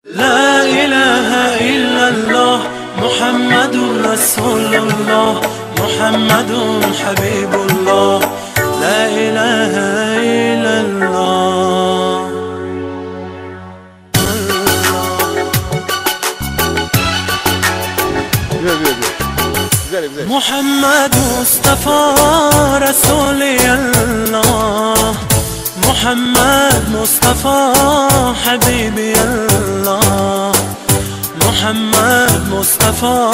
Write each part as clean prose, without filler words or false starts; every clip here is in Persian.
لا إله إلا الله محمد رسول الله محمد حبيب الله لا إله إلا الله محمد مصطفى رسول الله محمد مصطفى حبيبي الله محمد مصطفى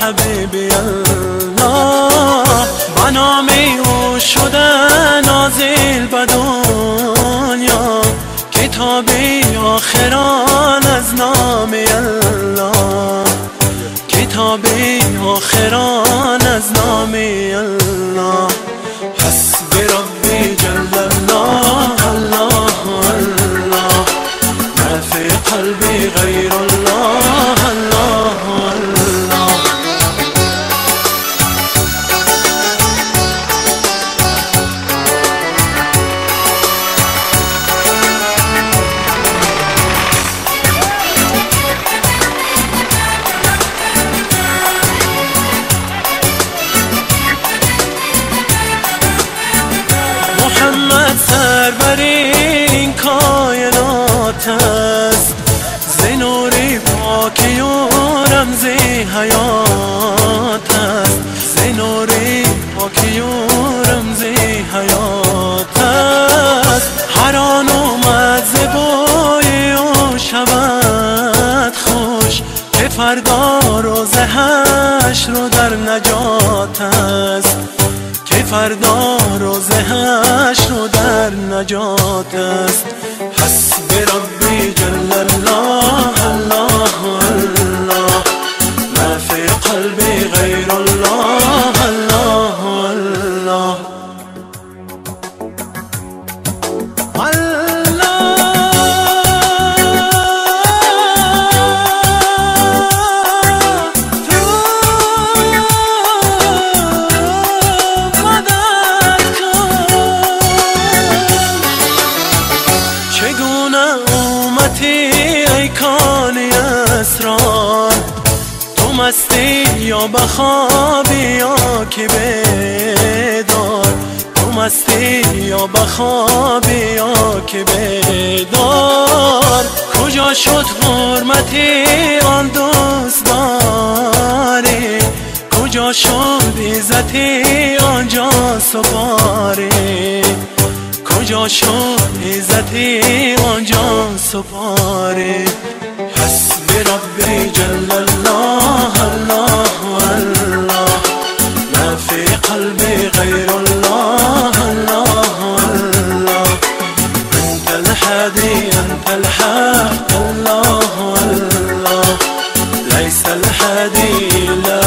حبیبی الله با نامی او شده نازل به دنیا کتابی آخران از نام الله کتابی آخران از نام الله حسبی ربی جل الله الله الله ما فی قلبی غیر الله الله الله محمد سرورین کائنات است ز نوری پاکی و رمزی حیات است ز نوری پاکی و رمزی حیات است هر آن اومد ز بوی او شود خوش که فردا روز حشر رو در نجات است که فردا روز حشر رو در نجات است حسبی ربی جل الله الله الله ما فی قلبی غیر الله الله الله ای کانی اسرار تو مستی یا بخوابی یا که بیدار تو مستی یا بخوابی یا که بیدار کجا شد حرمتی آن دوست داری کجا شد عزتی آنجا سپاری کجا شد عزتی آنجا سپاری حسبی ربی جل الله الله الله ما فی قلبی غیر الله الله الله انت الهادی انت الحق الله الله لیس الهادی الا